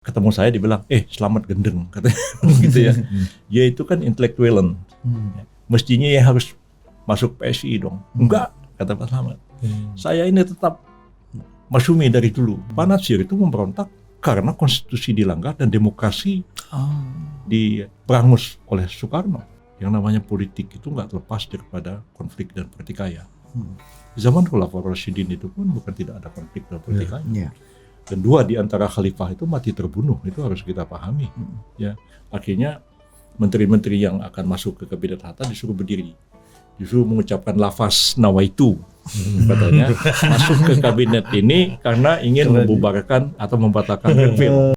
ketemu saya dibilang, selamat gendeng, katanya gitu ya. Dia itu kan intelektualan, mestinya ya harus masuk PSI dong. Enggak, kata Pak Slamet. Saya ini tetap Masyumi dari dulu. Pak Natsir itu memberontak karena konstitusi dilanggar dan demokrasi diberangus oleh Soekarno. Yang namanya politik itu nggak terlepas daripada konflik dan pertikaian. Di zaman Khulafaur Rasyidin itu pun bukan tidak ada konflik dan pertikaian. Dan dua di antara khalifah itu mati terbunuh, itu harus kita pahami. Ya, akhirnya menteri-menteri yang akan masuk ke kabinet Hatta disuruh berdiri, disuruh mengucapkan lafaz nawaitu, katanya masuk ke kabinet ini karena ingin membubarkan atau membatalkan Kepil.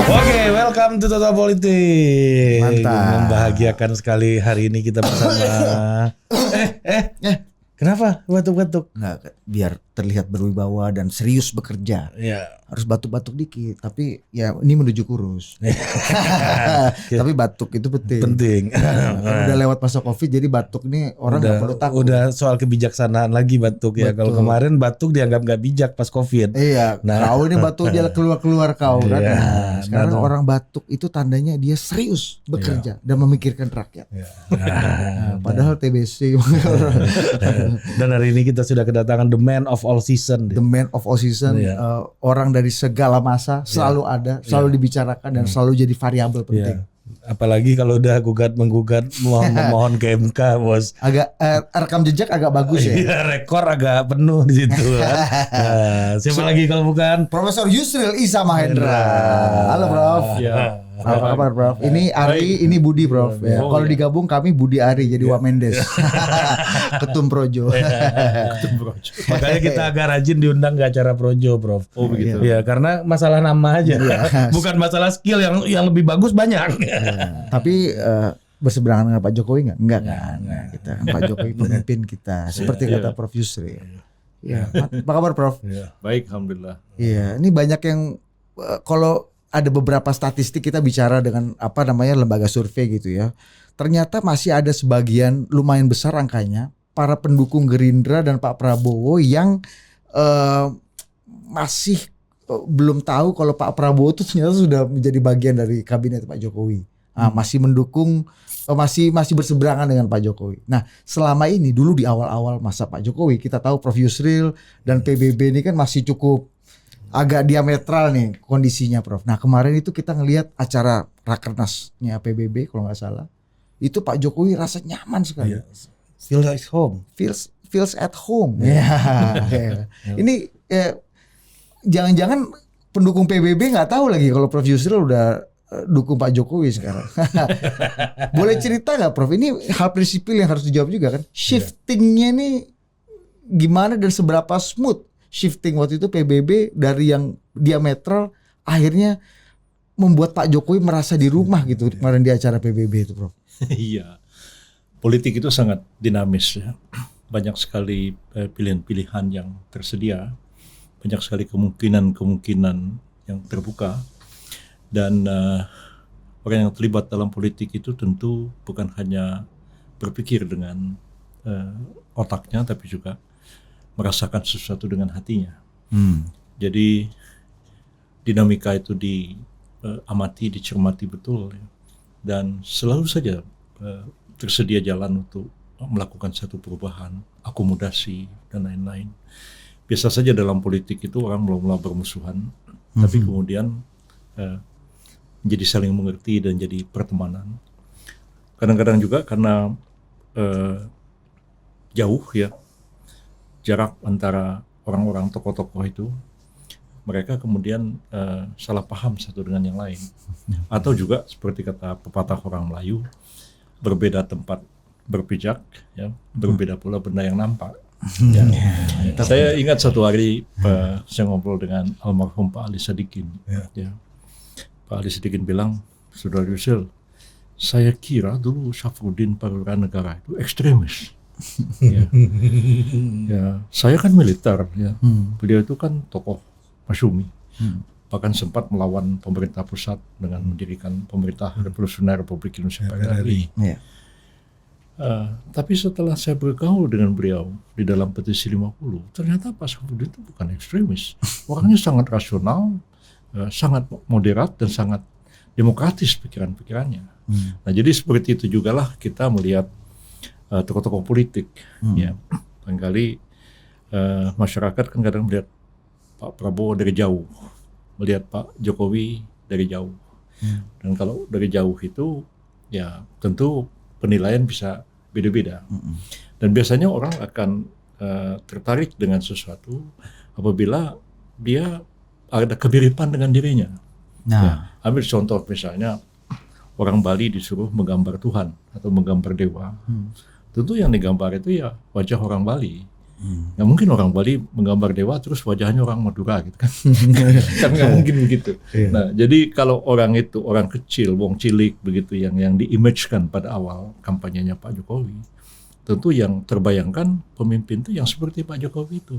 Oke, welcome to Total Politik. Mantap. Membahagiakan sekali hari ini kita bersama. Kenapa batuk-batuk? Nggak, biar terlihat berwibawa dan serius bekerja. Ya. Harus batuk-batuk dikit, tapi ya ini menuju kurus. Tapi batuk itu penting. Udah lewat masa Covid, jadi batuk nih orang nggak perlu takut. Udah soal kebijaksanaan lagi batuk ya. Kalau kemarin batuk dianggap nggak bijak pas Covid. Iya, kau ini batuk dia keluar kau kan. Iya, Sekarang orang batuk itu tandanya dia serius bekerja dan memikirkan rakyat. Padahal TBC. Dan hari ini kita sudah kedatangan the man of all season. The man of all season, orang dari segala masa selalu ada, selalu dibicarakan dan selalu jadi variabel penting. Apalagi kalau udah menggugat mohon ke MK, bos. Agak rekam jejak agak bagus ya. Iya, rekor agak penuh di situ. Siapa lagi kalau bukan Profesor Yusril Isa Mahendra. Halo Prof. Ya. Apa kabar Prof? Ini Ari, ini Budi Prof. Ya. Kalau digabung kami Budi Ari jadi Wamendes. Ketum Projo. Makanya kita agak rajin diundang ke acara Projo, Prof. Oh begitu. Iya, karena masalah nama aja. Bukan masalah skill yang lebih bagus banyak. Tapi berseberangan dengan Pak Jokowi nggak? Enggak kan? Kita Pak Jokowi pemimpin kita. Seperti kata Prof Yusril. Iya. Apa kabar Prof? Baik, alhamdulillah. Iya. Ini banyak yang kalau ada beberapa statistik kita bicara dengan lembaga survei gitu ya. Ternyata masih ada sebagian lumayan besar angkanya para pendukung Gerindra dan Pak Prabowo yang masih belum tahu kalau Pak Prabowo itu ternyata sudah menjadi bagian dari kabinet Pak Jokowi. Masih mendukung, masih berseberangan dengan Pak Jokowi. Nah, selama ini dulu di awal-awal masa Pak Jokowi kita tahu Prof Yusril dan PBB ini kan masih cukup agak diametral nih kondisinya Prof. Nah kemarin itu kita ngelihat acara rakernasnya PBB kalau nggak salah, itu Pak Jokowi rasa nyaman sekali. Feels like home. Feels at home. Ini jangan-jangan pendukung PBB nggak tahu lagi kalau Prof Yusril udah dukung Pak Jokowi sekarang. Boleh cerita nggak Prof? Ini hal prinsipil yang harus dijawab juga kan. Shiftingnya ini gimana dan seberapa smooth shifting waktu itu PBB dari yang diametral akhirnya membuat Pak Jokowi merasa di rumah gitu kemarin di acara PBB itu Prof. Iya, politik itu sangat dinamis ya. Banyak sekali pilihan-pilihan yang tersedia, banyak sekali kemungkinan yang terbuka, dan orang yang terlibat dalam politik itu tentu bukan hanya berpikir dengan otaknya, tapi juga merasakan sesuatu dengan hatinya. Jadi dinamika itu diamati, dicermati betul, ya. Dan selalu saja tersedia jalan untuk melakukan satu perubahan, akomodasi dan lain-lain. Biasa saja dalam politik itu orang mula-mula bermusuhan, tapi kemudian menjadi saling mengerti dan jadi pertemanan. Kadang-kadang juga karena jauh ya jarak antara orang-orang tokoh-tokoh itu, mereka kemudian salah paham satu dengan yang lain. Atau juga seperti kata pepatah orang Melayu, berbeda tempat berpijak, ya, berbeda pula benda yang nampak. Ya. Saya ingat satu hari saya ngobrol dengan almarhum Pak Ali Sadikin. Ya. Pak Ali Sadikin bilang, Saudara Yusril, saya kira dulu Syafruddin Perwira Negara itu ekstremis. Ya, saya kan militer ya. Beliau itu kan tokoh Masyumi. Bahkan sempat melawan pemerintah pusat dengan mendirikan pemerintah revolusioner Republik Indonesia PRRI. Tapi setelah saya bergaul dengan beliau di dalam petisi 50, ternyata Pak Safruddin itu bukan ekstremis. Orangnya sangat rasional, sangat moderat dan sangat demokratis pikiran-pikirannya. Nah, jadi seperti itu juga lah kita melihat tokoh-tokoh politik. Ya, barangkali masyarakat kan kadang melihat Pak Prabowo dari jauh, melihat Pak Jokowi dari jauh. Dan kalau dari jauh itu, ya tentu penilaian bisa beda-beda. Dan biasanya orang akan tertarik dengan sesuatu apabila dia ada kemiripan dengan dirinya. Ya, ambil contoh misalnya orang Bali disuruh menggambar Tuhan atau menggambar dewa. Tentu yang digambar itu ya wajah orang Bali. Nggak mungkin orang Bali menggambar dewa terus wajahnya orang Madura gitu kan. Kan nggak mungkin begitu. Nah, jadi kalau orang itu orang kecil, wong cilik begitu yang di-image-kan pada awal kampanyenya Pak Jokowi, tentu yang terbayangkan pemimpin itu yang seperti Pak Jokowi itu.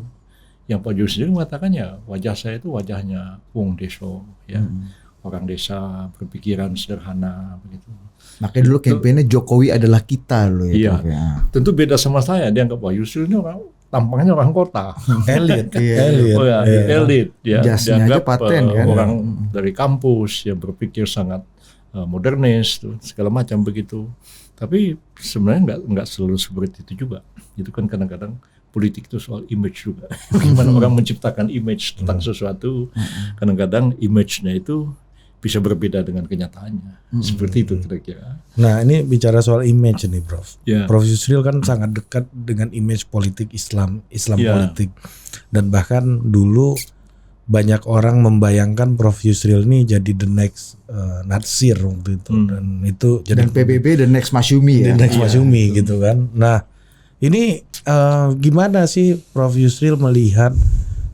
Yang Pak Jokowi sendiri mengatakan ya wajah saya itu wajahnya wong deso, ya orang desa berpikiran sederhana begitu. Makanya dulu kampanye Jokowi adalah kita loh ya. Iya, Prof, ya. tentu beda sama saya. Dia anggap Pak Yusril ini orang tampangnya orang kota, Elit, oh ya, elit, ya, Jasnya aja dianggap paten, kan? orang dari kampus yang berpikir sangat modernis, tuh, segala macam begitu. Tapi sebenarnya nggak selalu seperti itu juga. Itu kan kadang-kadang politik itu soal image juga. Gimana orang menciptakan image tentang sesuatu, kadang-kadang image-nya itu bisa berbeda dengan kenyataannya. Seperti itu kira-kira. Nah, ini bicara soal image nih, Prof. Ya. Prof Yusril kan sangat dekat dengan image politik Islam Ya. politik. Dan bahkan dulu banyak orang membayangkan Prof Yusril ini jadi the next Natsir waktu itu. Dan itu jadi Dan PBB dan Next Masyumi ya. the next Masyumi gitu kan. Nah, ini gimana sih Prof Yusril melihat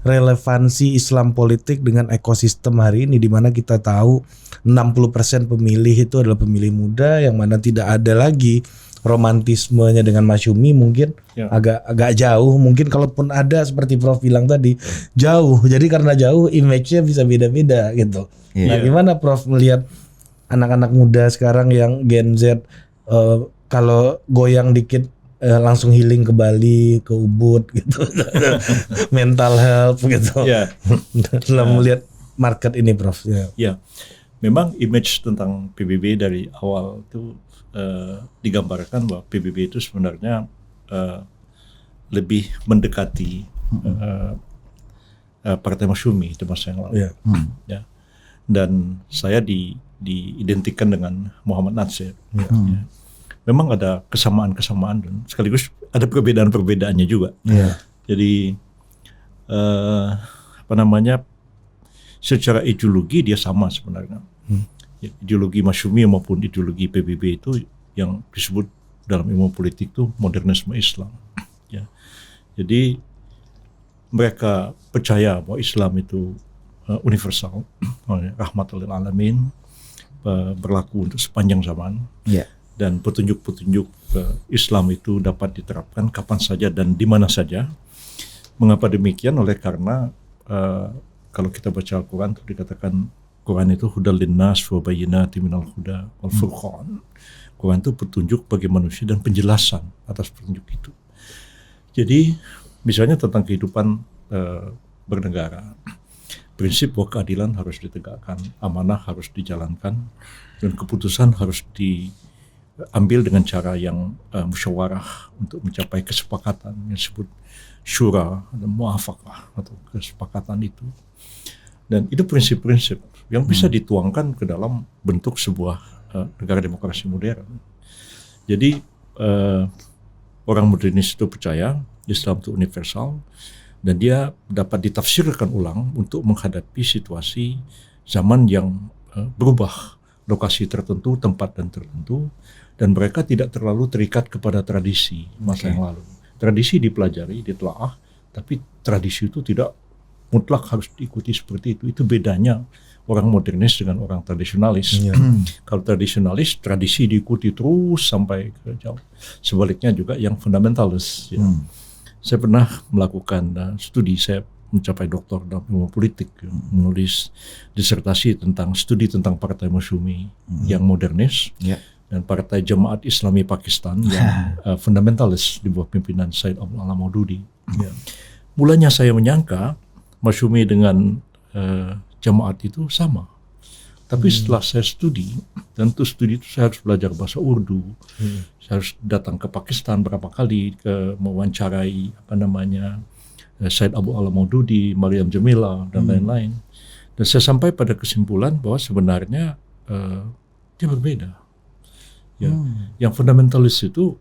relevansi Islam politik dengan ekosistem hari ini, di mana kita tahu 60% pemilih itu adalah pemilih muda yang mana tidak ada lagi romantismenya dengan Masyumi, mungkin agak jauh, mungkin kalaupun ada seperti Prof bilang tadi jauh. Jadi karena jauh image-nya bisa beda-beda gitu. Nah, gimana Prof melihat anak-anak muda sekarang yang Gen Z kalau goyang dikit langsung healing ke Bali, ke Ubud gitu, mental health gitu. Dalam melihat market ini, Prof. Ya, memang image tentang PBB dari awal itu digambarkan bahwa PBB itu sebenarnya lebih mendekati Partai Masyumi di masa yang lalu. Ya. Dan saya diidentikan dengan Muhammad Natsir. Ya. Memang ada kesamaan-kesamaan dan sekaligus ada perbedaan-perbedaannya juga. Jadi secara ideologi dia sama sebenarnya. Ideologi Masyumi maupun ideologi PBB itu yang disebut dalam ilmu politik itu modernisme Islam. Ya. Jadi mereka percaya bahwa Islam itu universal, rahmatul lil alamin, berlaku untuk sepanjang zaman. Dan petunjuk-petunjuk Islam itu dapat diterapkan kapan saja dan di mana saja. Mengapa demikian? Oleh karena kalau kita baca Al-Quran itu dikatakan Quran itu hudal linnas wa bayyinatin minal huda wal furqan. Quran itu petunjuk bagi manusia dan penjelasan atas petunjuk itu. Jadi misalnya tentang kehidupan bernegara, prinsip bahwa keadilan harus ditegakkan, amanah harus dijalankan, dan keputusan harus diambil dengan cara yang musyawarah untuk mencapai kesepakatan yang disebut syura dan muafakah atau kesepakatan itu. Dan itu prinsip-prinsip yang bisa dituangkan ke dalam bentuk sebuah negara demokrasi modern. Jadi orang modernis itu percaya Islam itu universal dan dia dapat ditafsirkan ulang untuk menghadapi situasi zaman yang berubah, lokasi tertentu, tempat dan tertentu, dan mereka tidak terlalu terikat kepada tradisi masa yang lalu. Tradisi dipelajari, ditelaah, tapi tradisi itu tidak mutlak harus diikuti seperti itu. Itu bedanya orang modernis dengan orang tradisionalis. Kalau tradisionalis, tradisi diikuti terus sampai ke jauh. Sebaliknya juga yang fundamentalis. Ya. Saya pernah melakukan studi, saya mencapai doktor dalam ilmu politik, menulis disertasi tentang studi tentang Partai Masyumi yang modernis. dan Partai Jemaat Islami Pakistan yang fundamentalis di bawah pimpinan Syed Abdul Alam Maududi. Mulanya saya menyangka Masyumi dengan jemaat itu sama. Tapi setelah saya studi, tentu studi itu saya harus belajar bahasa Urdu. Saya harus datang ke Pakistan berapa kali ke mewawancarai Syed Abu Alam Maududi, Maryam Jamila dan lain-lain. Dan saya sampai pada kesimpulan bahwa sebenarnya dia berbeda. Ya, yang fundamentalis itu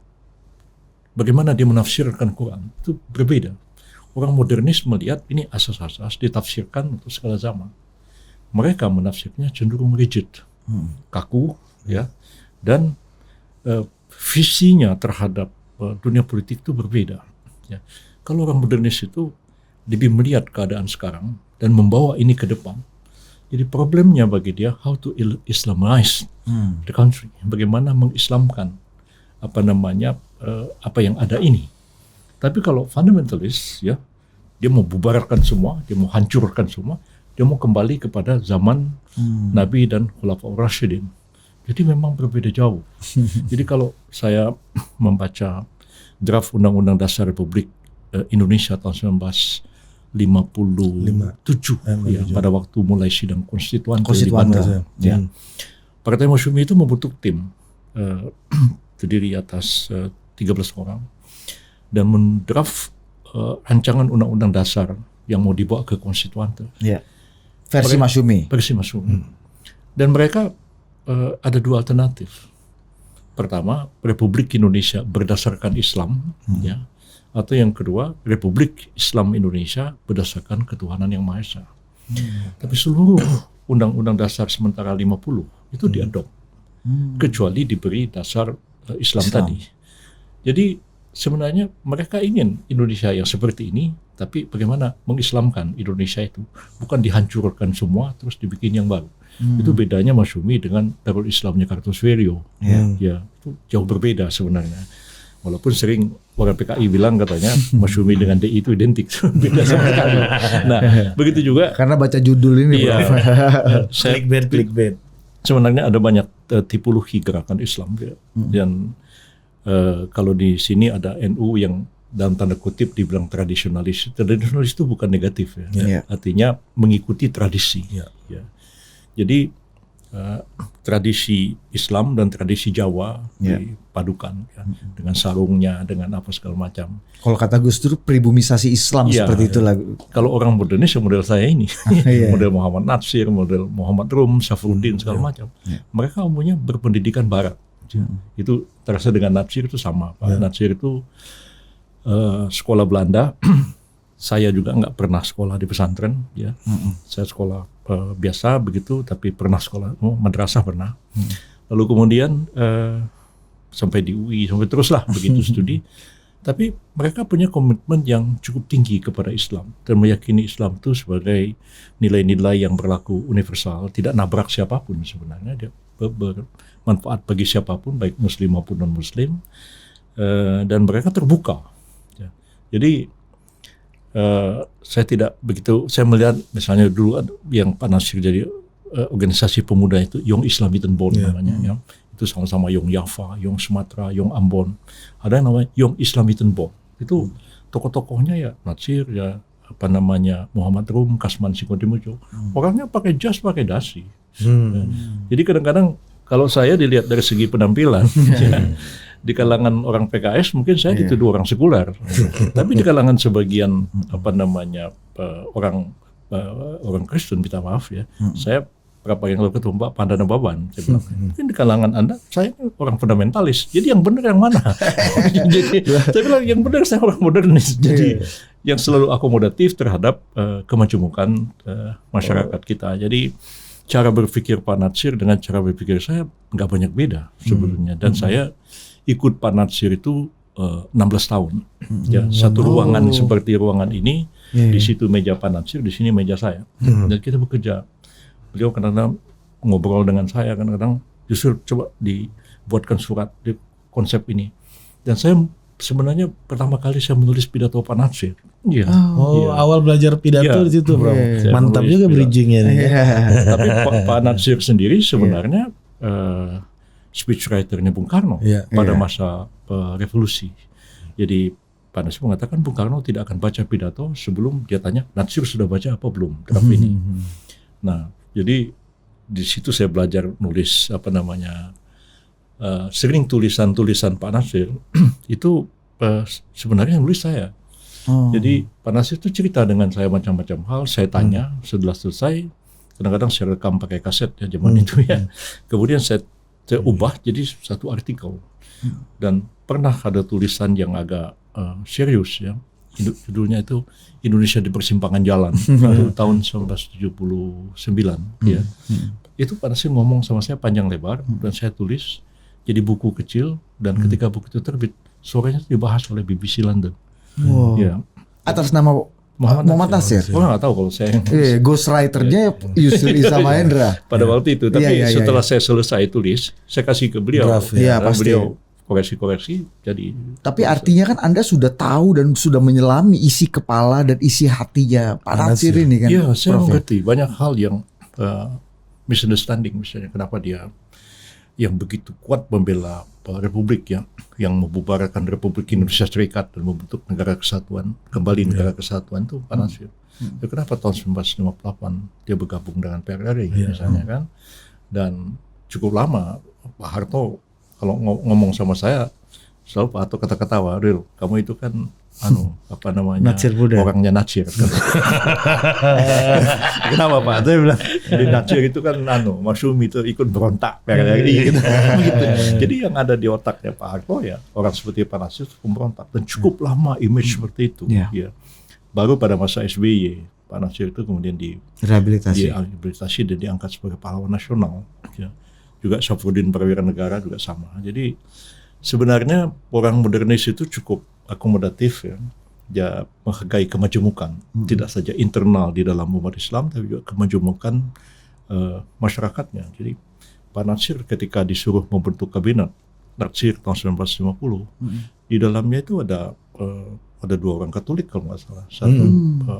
bagaimana dia menafsirkan Quran itu berbeda. Orang modernis melihat ini asas-asas ditafsirkan untuk segala zaman. Mereka menafsirnya cenderung rigid, kaku, ya, dan visinya terhadap dunia politik itu berbeda. Ya. Kalau orang modernis itu lebih melihat keadaan sekarang dan membawa ini ke depan. Jadi problemnya bagi dia how to Islamize the country, bagaimana mengislamkan apa yang ada ini. Tapi kalau fundamentalis, ya, dia mau bubarkan semua, dia mau hancurkan semua. Dia mau kembali kepada zaman Nabi dan Khulafaur Rasyidin. Jadi memang berbeda jauh. Jadi kalau saya membaca draft Undang-Undang Dasar Republik Indonesia tahun 1957, ya, pada waktu mulai sidang konstituan di Banten, ya. Partai Masyumi itu membentuk tim terdiri atas 13 orang dan mendraft rancangan Undang-Undang Dasar yang mau dibawa ke konstituan. Ya. Versi Masyumi. Dan mereka ada dua alternatif. Pertama, Republik Indonesia berdasarkan Islam, ya, atau yang kedua, Republik Islam Indonesia berdasarkan ketuhanan yang Maha Esa. Tapi seluruh Undang-Undang Dasar sementara 50 itu diadop, kecuali diberi dasar Islam tadi. Jadi sebenarnya mereka ingin Indonesia yang seperti ini, tapi bagaimana mengislamkan Indonesia itu, bukan dihancurkan semua terus dibikin yang baru. Itu bedanya Masyumi dengan Darul Islamnya Kartosuwiryo. Ya, itu jauh berbeda sebenarnya. Walaupun sering orang PKI bilang katanya Masyumi dengan DI itu identik, beda sama sekali. Nah, begitu juga karena baca judul ini, iya, clickbait. Sebenarnya ada banyak tipologi gerakan Islam, ya. Dan kalau di sini ada NU yang dalam tanda kutip dibilang tradisionalis. Tradisionalis itu bukan negatif, ya. Artinya mengikuti tradisi. Ya. Jadi tradisi Islam dan tradisi Jawa dipadukan, ya, dengan sarungnya, dengan apa segala macam. Kalau kata Gus Dur, pribumisasi Islam seperti itulah. Kalau orang modernis model saya ini, model Muhammad Natsir, model Muhammad Rum, Safruddin segala macam. Mereka umumnya berpendidikan Barat. Itu terasa dengan Natsir itu sama. Pak Natsir itu sekolah Belanda. Saya juga nggak pernah sekolah di pesantren, ya. Saya sekolah biasa begitu, tapi pernah sekolah madrasah pernah. Lalu kemudian sampai di UI, sampai teruslah begitu studi. Tapi mereka punya komitmen yang cukup tinggi kepada Islam dan meyakini Islam itu sebagai nilai-nilai yang berlaku universal, tidak nabrak siapapun sebenarnya. Dia bermanfaat bagi siapapun, baik Muslim maupun non-Muslim, dan mereka terbuka. Ya. Jadi saya tidak begitu. Saya melihat misalnya dulu yang Pak Natsir jadi organisasi pemuda itu Young Islamiten Bond namanya, ya. Itu sama-sama Young Java, Young Sumatera, Young Ambon. Ada yang namanya Young Islamiten Bond. Itu tokoh-tokohnya ya Natsir, ya Muhammad Rum, Kasman Singodimujo. Orangnya pakai jas, pakai dasi. Jadi kadang-kadang kalau saya dilihat dari segi penampilan, ya, di kalangan orang PKS mungkin saya dituduh orang sekuler. Tapi di kalangan sebagian orang Kristen, minta maaf ya, saya berapa yang lalu ketemu Pak Pandana Baban, saya bilang, mungkin di kalangan Anda saya orang fundamentalis. Jadi yang benar yang mana? Jadi saya bilang yang benar saya orang modernis. Jadi yang selalu akomodatif terhadap kemajemukan masyarakat kita. Jadi cara berpikir Pak Natsir dengan cara berpikir saya nggak banyak beda sebetulnya. Dan saya ikut Pak Natsir itu 16 tahun. Ya, satu ruangan seperti ruangan ini, di situ meja Pak Natsir, di sini meja saya. Dan kita bekerja. Beliau kadang-kadang ngobrol dengan saya, kadang-kadang justru coba dibuatkan surat di konsep ini. Dan saya sebenarnya pertama kali saya menulis pidato Pak Natsir. Iya. Awal belajar pidato di situ, Bro. Mantap juga bridgingnya nih. Tapi Pak Natsir sendiri sebenarnya speechwriternya Bung Karno pada masa revolusi. Jadi Pak Nasir mengatakan Bung Karno tidak akan baca pidato sebelum dia tanya, Natsir sudah baca apa belum draft ini. Nah, jadi di situ saya belajar nulis sering tulisan-tulisan Pak Nasir itu sebenarnya nulis saya. Jadi Pak Nasir itu cerita dengan saya macam-macam hal, saya tanya, setelah selesai, kadang-kadang saya rekam pakai kaset ya zaman itu ya. Kemudian saya ubah jadi satu artikel. Dan pernah ada tulisan yang agak serius ya. Judulnya itu Indonesia di Persimpangan Jalan itu tahun 1979 ya. Itu Pak Nasir ngomong sama saya panjang lebar dan saya tulis jadi buku kecil dan ketika buku itu terbit sorenya dibahas oleh BBC London. Ya. Atas nama Muhammad Nasir. Orang nggak tahu kalau saya. Ghostwriter-nya Yusril Iza Mahendra. Pada waktu itu, tapi setelah saya selesai tulis, saya kasih ke beliau. Iya, pasti. Beliau koreksi-koreksi. Jadi. Tapi artinya kan Anda sudah tahu dan sudah menyelami isi kepala dan isi hatinya Pak Nasir ini kan. Iya, saya mengerti banyak hal yang misunderstanding misalnya kenapa dia yang begitu kuat membela Republik yang membubarkan Republik Indonesia Serikat dan membentuk negara kesatuan, kembali negara kesatuan itu Pak Nasir. Ya, kenapa tahun 1958 dia bergabung dengan PRRI misalnya kan? Dan cukup lama Pak Harto kalau ngomong sama saya selalu Pak Harto kata-katawa, Ril, kamu itu kan Natsir Buddha. Orangnya Natsir. Kenapa Pak? Saya bilang, jadi Natsir itu kan Masyumi itu ikut berontak PRRI gitu. Jadi yang ada di otaknya Pak Harto ya orang seperti Pak Nasir pemberontak dan cukup lama image seperti itu. Ya. Baru pada masa SBY Pak Nasir itu kemudian direhabilitasi dan diangkat sebagai pahlawan nasional. Ya. Juga Syafruddin Perwira Negara juga sama. Jadi sebenarnya orang modernis itu cukup akomodatif ya menghargai kemajemukan, tidak saja internal di dalam umat Islam tapi juga kemajemukan masyarakatnya. Jadi Pak Nasir ketika disuruh membentuk kabinet Natsir tahun 1950 di dalamnya itu ada 2 orang Katolik kalau nggak salah,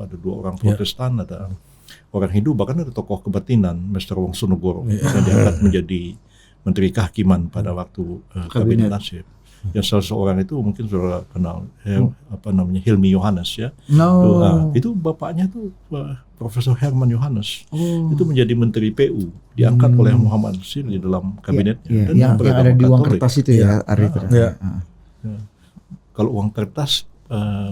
ada 2 orang Protestan, ada orang Hindu, bahkan ada tokoh kebatinan Mr. Wongsonegoro yang diangkat menjadi Menteri Kehakiman pada waktu kabinet Nasir. Yang salah seorang itu mungkin saudara kenal Hilmi Yohanes ya. Itu bapaknya tuh Profesor Herman Yohanes. Itu menjadi Menteri PU, diangkat oleh Muhammad Nasir di dalam kabinetnya. Dan yang ada di uang kertas itu ya, Kalau uang kertas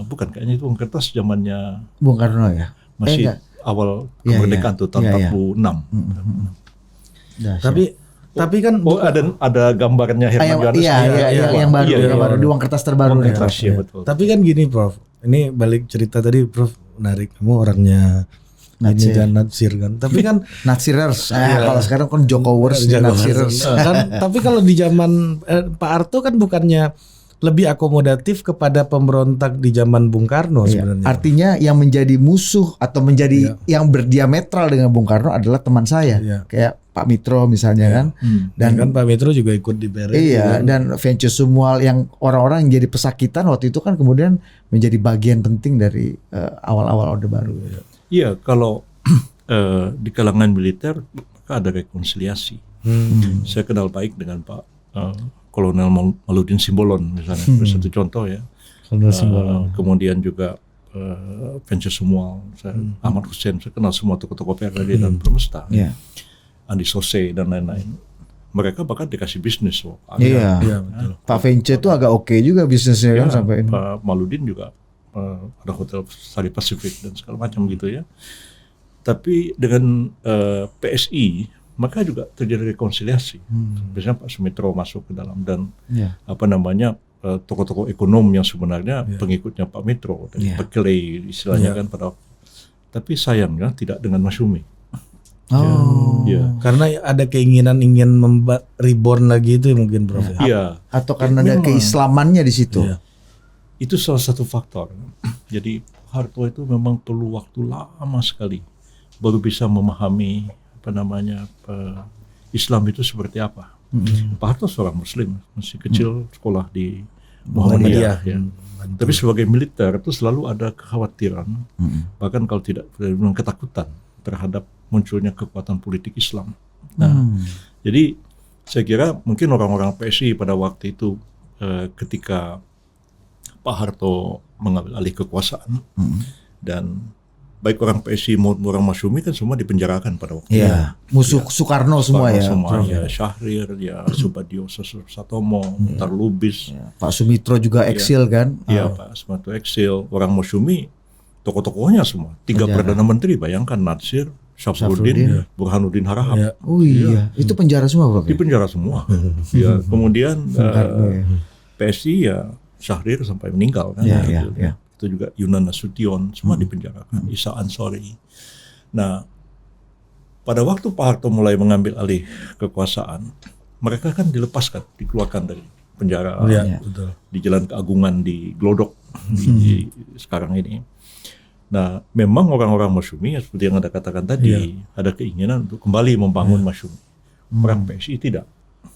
bukan, kayaknya itu uang kertas zamannya Bung Karno ya. Masih awal kemerdekaan tuh tahun 46. Tapi kan ada gambarnya Herman Yohanes. Yang baru di uang kertas terbaru. Betul. Tapi kan gini Prof, ini balik cerita tadi Prof menarik, kamu orangnya Natsir kan. Tapi kan Natsirers. Kalau sekarang kan Jokowers, Natsirers. Kan tapi kalau di zaman Pak Harto kan bukannya lebih akomodatif kepada pemberontak di zaman Bung Karno sebenarnya. Artinya yang menjadi musuh atau menjadi yang berdiametral dengan Bung Karno adalah teman saya. Kayak Pak Mitro misalnya kan. Dan kan Pak Mitro juga ikut di PRRI. Iya, dan Venture Sumual yang orang-orang yang jadi pesakitan waktu itu kan kemudian menjadi bagian penting dari awal-awal Orde Baru. Iya, kalau di kalangan militer maka ada rekonsiliasi. Saya kenal baik dengan Pak Kolonel Maludin Simbolon misalnya, satu contoh ya. Kemudian juga Venture Sumual, Ahmad Hussein, saya kenal semua tokoh-tokoh PRRI dan Permesta, Andi Sose dan lain-lain. Mereka bahkan dikasih bisnis loh. Betul. Pak Venture itu agak oke juga bisnisnya kan sampai ini. Pak Maludin juga ada hotel Sari Pacific dan segala macam gitu ya. Tapi dengan PSI maka juga terjadi rekonsiliasi. Biasanya Pak Sumitro masuk ke dalam dan tokoh-tokoh ekonom yang sebenarnya pengikutnya Pak Mitro dan Pekeley istilahnya kan pada waktu. Tapi sayangnya tidak dengan Masyumi. Karena ada keinginan ingin reborn lagi itu mungkin Prof. Atau karena ada keislamannya di situ. Itu salah satu faktor. Jadi Harto itu memang perlu waktu lama sekali baru bisa memahami Islam itu seperti apa. Pak Harto seorang Muslim, masih kecil sekolah di Muhammadiyah. Tapi sebagai militer itu selalu ada kekhawatiran, bahkan kalau tidak ketakutan terhadap munculnya kekuatan politik Islam. Nah, jadi saya kira mungkin orang-orang PSI pada waktu itu ketika Pak Harto mengambil alih kekuasaan dan baik orang PSI maupun orang Masyumi kan semua dipenjarakan pada waktu itu. Iya, musuh Soekarno semua ya. Semua ya, Syahrir, ya Subadiono Satomo, Muhtar Lubis, Pak Sumitro juga eksil kan. ya Pak Sumitro eksil, orang Masyumi, tokoh-tokohnya semua, 3 perdana menteri, bayangkan Natsir, Syafruddin, Burhanuddin Harahap, Ya. Oh iya, itu penjara semua Prof. di penjara semua. Ya, kemudian PSI ya Syahrir sampai meninggal kan. Ya, gitu. ya. Itu juga Yunan Nasution semua dipenjarakan, Isa Ansori. Nah, pada waktu Pak Harto mulai mengambil alih kekuasaan, mereka kan dilepaskan, dikeluarkan dari penjara Iya, betul. di Jalan Keagungan di Glodok di sekarang ini. Nah, memang orang-orang Masyumi seperti yang Anda katakan tadi ada keinginan untuk kembali membangun Masyumi. Orang PSI tidak.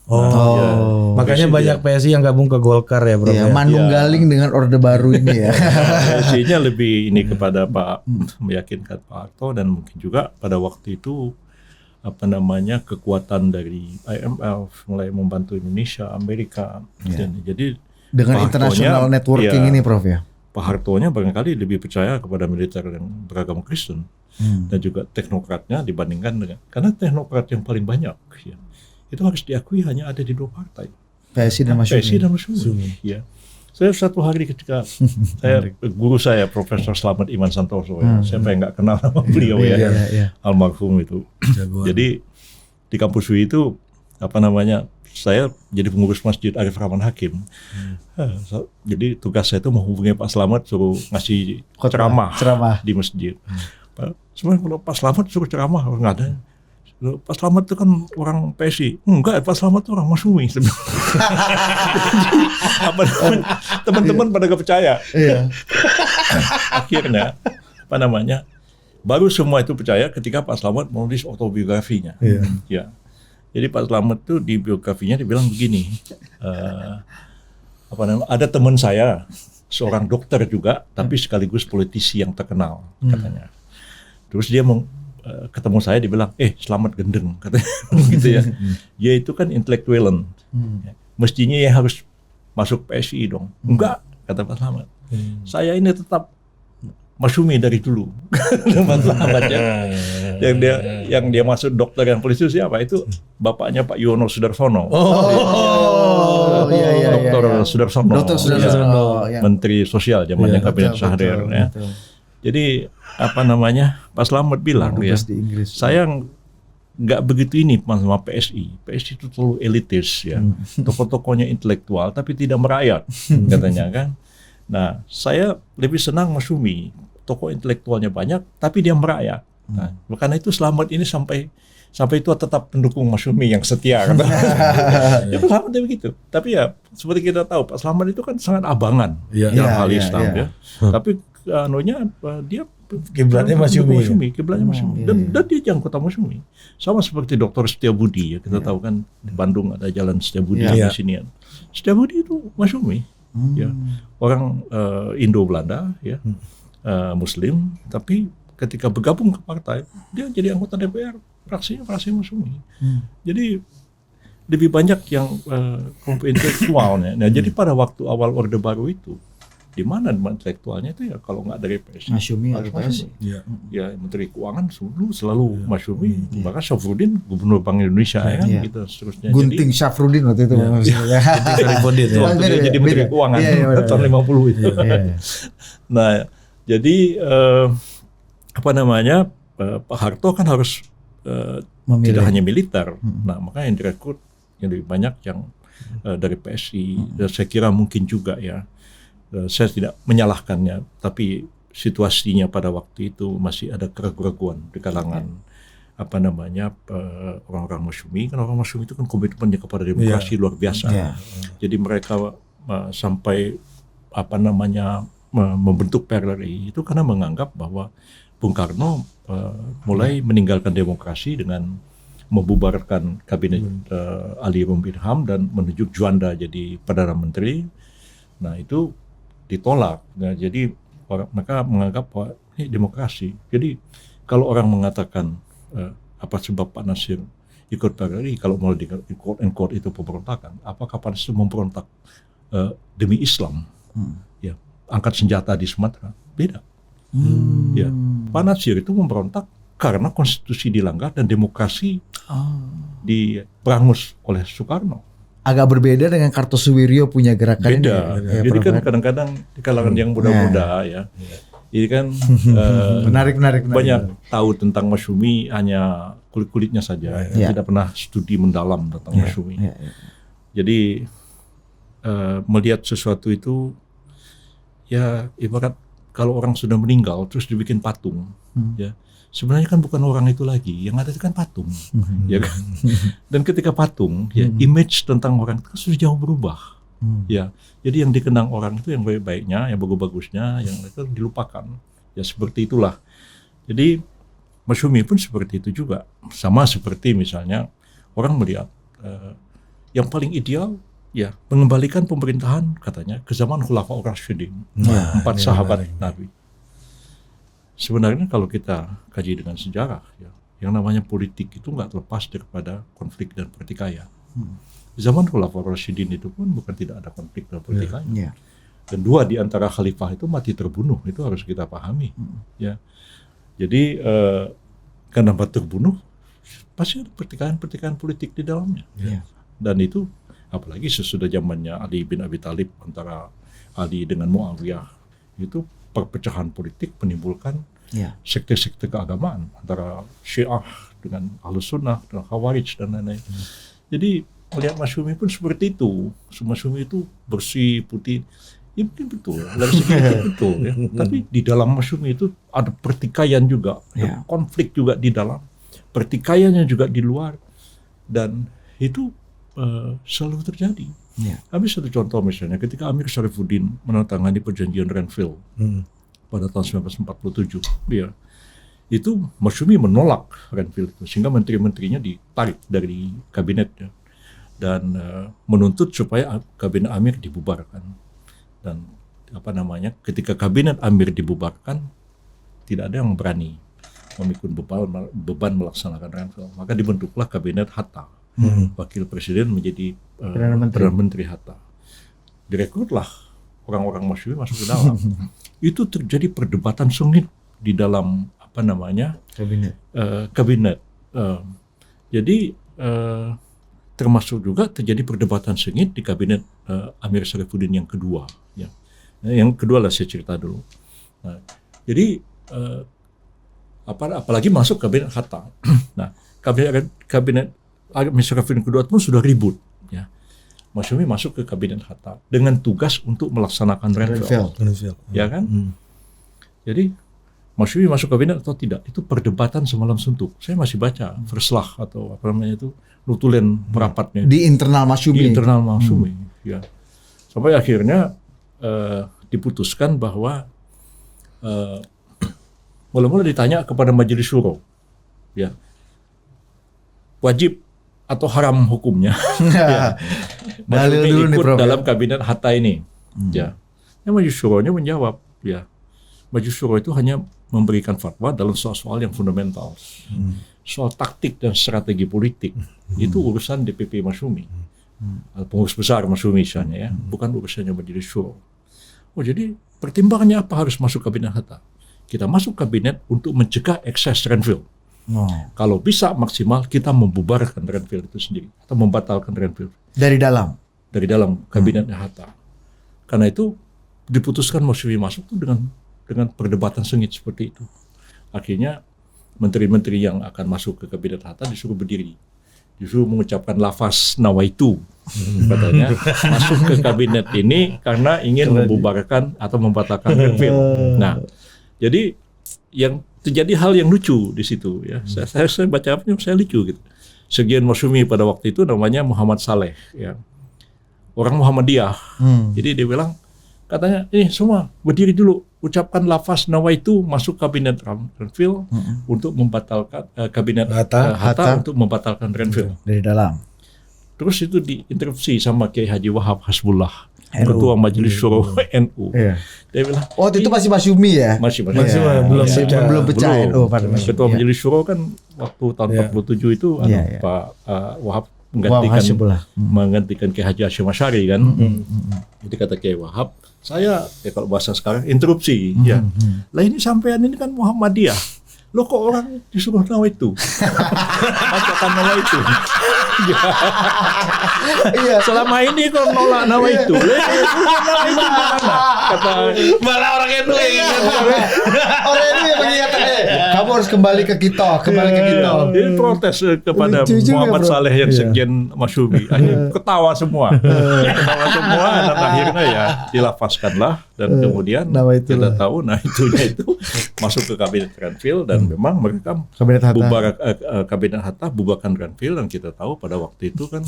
Oh, ya, makanya PSI banyak PSI yang gabung ke Golkar ya, Bro. Iya, Manunggaling dengan Orde Baru ini ya. PSI-nya lebih ini kepada Pak meyakinkan Pak Harto dan mungkin juga pada waktu itu kekuatan dari IMF mulai membantu Indonesia, Amerika. Dan jadi Dengan Pak international Hartonya, networking ya, ini Prof ya. Pak Hartonya barangkali lebih percaya kepada militer yang beragama Kristen dan juga teknokratnya dibandingkan dengan karena teknokrat yang paling banyak ya, itu harus diakui hanya ada di 2 partai, PSI dan Masyumi. PSI dan Masyumi. Ya. Saya satu hari ketika guru saya Profesor Slamet Iman Santoso, ya, siapa yang nggak kenal sama beliau ya, almarhum itu. Jadi di kampus UI itu saya jadi pengurus masjid Arif Rahman Hakim. Jadi tugas saya itu menghubungi Pak Slamet suruh ngasih ceramah di masjid. Sebenarnya kalau Pak Slamet suruh ceramah nggak ada. Pak Slamet itu kan orang PSI. Enggak, Pak Slamet itu orang Masyumi. Teman-teman pada gak percaya. Iya. Akhirnya baru semua itu percaya ketika Pak Slamet menulis autobiografinya. Ya. Jadi Pak Slamet tuh di biografinya dibilang begini, ada teman saya, seorang dokter juga, tapi sekaligus politisi yang terkenal katanya. Terus dia ketemu saya, dibilang, Slamet gendeng katanya, gitu ya. Dia itu kan intelektualan, mestinya ya harus masuk PSI dong. Enggak, kata Pak Slamet. Saya ini tetap Masyumi dari dulu. Pak Slamet ya. Yang dia masuk dokter yang polisi siapa? Itu bapaknya Pak Yono Sudarsono. Dokter Sudarsono. Dr. Sudarsono. Ya. Menteri Sosial zamannya Kabinet Syahrir ya. Jadi Pak Slamet bilang ya, saya nggak begitu ini sama PSI. PSI itu terlalu elitis ya. Tokoh-tokohnya intelektual tapi tidak merayat katanya kan. Nah, saya lebih senang Masyumi, tokoh intelektualnya banyak, tapi dia merayat. Nah, karena itu Slamet ini sampai itu tetap pendukung Masyumi yang setia. Ya Pak Slamet begitu. Tapi ya seperti kita tahu Pak Slamet itu kan sangat abangan dalam hal Islam ya. Tapi dia kiblatnya Masyumi. Kiblatnya Masyumi. Dan dia anggota Masyumi. Sama seperti Dr. Setiabudi ya, kita tahu kan di Bandung ada Jalan Setiabudi di sini. Setiabudi itu Masyumi. Ya, orang Indo-Belanda ya, Muslim, tapi ketika bergabung ke partai dia jadi anggota DPR fraksi Masyumi. Jadi lebih banyak yang kelompok intelektualnya. Nah, jadi pada waktu awal Orde Baru itu di mana intelektualnya itu ya kalau nggak dari PSI, Masyumi atau PSI. Ya Menteri Keuangan selalu Masyumi, bahkan Syafruddin Gubernur Bank Indonesia ya kan gitu seterusnya. Gunting Syafruddin waktu itu jadi Menteri Keuangan tahun 50 itu. Nah, jadi Pak Harto kan harus tidak hanya militer. Nah, makanya yang direkrut yang lebih banyak yang dari PSI. Dan saya kira mungkin juga ya, saya tidak menyalahkannya, tapi situasinya pada waktu itu masih ada keraguan di kalangan orang-orang Masyumi. Kan orang Masyumi itu kan komitmennya kepada demokrasi luar biasa. Jadi mereka sampai membentuk PRRI itu karena menganggap bahwa Bung Karno mulai meninggalkan demokrasi dengan membubarkan kabinet Ali Rumbirham dan menunjuk Juanda jadi Perdana Menteri. Nah, itu ditolak. Nah, jadi mereka menganggap bahwa ini demokrasi. Jadi kalau orang mengatakan apa sebab Pak Nasir ikut PRRI kalau mau di quote and quote itu pemberontakan, apakah pada saat memberontak demi Islam, ya angkat senjata di Sumatera, beda. Ya, Pak Natsir itu memberontak karena konstitusi dilanggar dan demokrasi diperangus oleh Soekarno. Agak berbeda dengan Kartosuwiryo punya gerakan ini. Beda. Jadi kan kadang-kadang di kalangan yang muda-muda ya. Ini kan menarik. banyak tahu tentang Masyumi hanya kulit-kulitnya saja, tidak pernah studi mendalam tentang Masyumi. Jadi melihat sesuatu itu ya ibarat kalau orang sudah meninggal terus dibikin patung, ya sebenarnya kan bukan orang itu lagi, yang ada itu kan patung, ya kan. Dan ketika patung, ya image tentang orang itu kan sudah jauh berubah, ya. Jadi yang dikenang orang itu yang baik-baiknya, yang bagus-bagusnya, yang itu dilupakan, ya seperti itulah. Jadi Masyumi pun seperti itu juga, sama seperti misalnya orang melihat yang paling ideal, ya mengembalikan pemerintahan katanya ke zaman Khulafaur Rasyidin, 4 sahabat Nabi. Sebenarnya kalau kita kaji dengan sejarah, ya, yang namanya politik itu nggak terlepas daripada konflik dan pertikaian. Di zaman Khulafaur Rasyidin itu pun bukan tidak ada konflik dan pertikaian. Dan 2 di antara khalifah itu mati terbunuh, itu harus kita pahami. Ya, jadi karena mati terbunuh, pasti ada pertikaian politik di dalamnya. Dan itu apalagi sesudah zamannya Ali bin Abi Thalib antara Ali dengan Muawiyah, itu perpecahan politik menimbulkan sekte-sekte keagamaan antara Syiah dengan Ahlus Sunnah dengan Khawarij dan lain-lain. Jadi melihat Masyumi pun seperti itu. Masyumi itu bersih, putih. Ya mungkin betul, dari segi itu betul ya. Tapi di dalam Masyumi itu ada pertikaian juga, ada konflik juga di dalam, pertikaiannya juga di luar, dan itu selalu terjadi. Ambil satu contoh misalnya, ketika Amir Syarifuddin menandatangani perjanjian Renville pada tahun 1947, ya, itu Masyumi menolak Renville itu, sehingga menteri-menterinya ditarik dari kabinetnya dan menuntut supaya kabinet Amir dibubarkan. Dan ketika kabinet Amir dibubarkan, tidak ada yang berani memikul beban melaksanakan Renville, maka dibentuklah kabinet Hatta. Wakil Presiden menjadi Perdana Menteri Hatta. Direkrutlah orang-orang Masyumi masuk ke dalam. Itu terjadi perdebatan sengit di dalam kabinet. Jadi termasuk juga terjadi perdebatan sengit di kabinet Amir Syarifuddin yang kedua. Ya. Yang kedua lah saya cerita dulu. Nah, jadi apalagi masuk kabinet Hatta. Nah, kabinet Amir Syarifuddin kedua pun sudah ribut. Ya. Masyumi masuk ke kabinet Hatta dengan tugas untuk melaksanakan Renville. Ya kan? Jadi Masyumi masuk kabinet atau tidak, itu perdebatan semalam suntuk. Saya masih baca Verslah atau nutulen merapatnya di internal Masyumi. Ya. Sampai akhirnya diputuskan bahwa mula-mula ditanya kepada Majelis Syuro, ya, wajib atau haram hukumnya. Ya. Dalil dulu nih, Prof. Dalam kabinet Hatta ini. Ya. Majelis Syuro-nya menjawab, ya. Majelis Syuro itu hanya memberikan fatwa dalam soal-soal yang fundamental. Soal taktik dan strategi politik itu urusan DPP Masyumi. Pengurus besar Masyumi misalnya, ya, bukan urusannya Majelis Syuro. Oh, jadi pertimbangannya apa harus masuk kabinet Hatta? Kita masuk kabinet untuk mencegah ekses Renville. Kalau bisa maksimal kita membubarkan Renville itu sendiri atau membatalkan Renville dari dalam kabinet Hatta. Karena itu diputuskan Masyumi masuk itu dengan perdebatan sengit seperti itu. Akhirnya menteri-menteri yang akan masuk ke kabinet Hatta disuruh berdiri, disuruh mengucapkan lafaz nawaitu, katanya masuk ke kabinet ini karena ingin membubarkan atau membatalkan Renville. Nah, jadi yang terjadi hal yang lucu di situ, ya. Saya baca apa saya lucu gitu. Sekjen Masyumi pada waktu itu namanya Muhammad Saleh, ya, orang Muhammadiyah. Jadi dia bilang, katanya ini semua berdiri dulu, ucapkan lafaz nawaitu masuk kabinet Renville untuk membatalkan kabinet Hatta untuk membatalkan Renville dari dalam. Terus itu diinterupsi sama Kiai Haji Wahab Hasbullah. Ketua Majelis Syuro NU. Iya. Dia bilang, Oh, itu masih Masyumi ya? masih Iya, belum masih pecah. belum pecah. Belum. Oh, pada Masyumi. Ketua Iya. Majelis Syuro kan waktu tahun Iya. 47 itu Iya, iya. Pak Wahab Wahab Hashimullah. menggantikan Kiai Haji Hasyim Asy'ari kan. Jadi kata Kiai Wahab, saya kalau bahasa sekarang interupsi ya. Lah ini sampean ini kan Muhammadiyah. Lo kok orang disuruh nawaitu? Bacakan nawaitu. Iya. Selama ini kok nolak nawaitu. Lah nawaitu mana? Kata Malah orang NU Orang ini yang mengingatkan, kamu harus kembali ke kita, kembali ke kita. Dia protes kepada Lucu juga, Muhammad bro. Saleh yang Iya. sekjen Masyumi. Akhirnya ketawa semua. Ketawa semua dan akhirnya ya dilafazkanlah dan kemudian Nawaitulah. kita tahu itunya itu masuk ke kabinet Granville dan memang mereka Kabinet Hatta. kabinet Hatta bubarkan Granville dan kita tahu pada waktu itu kan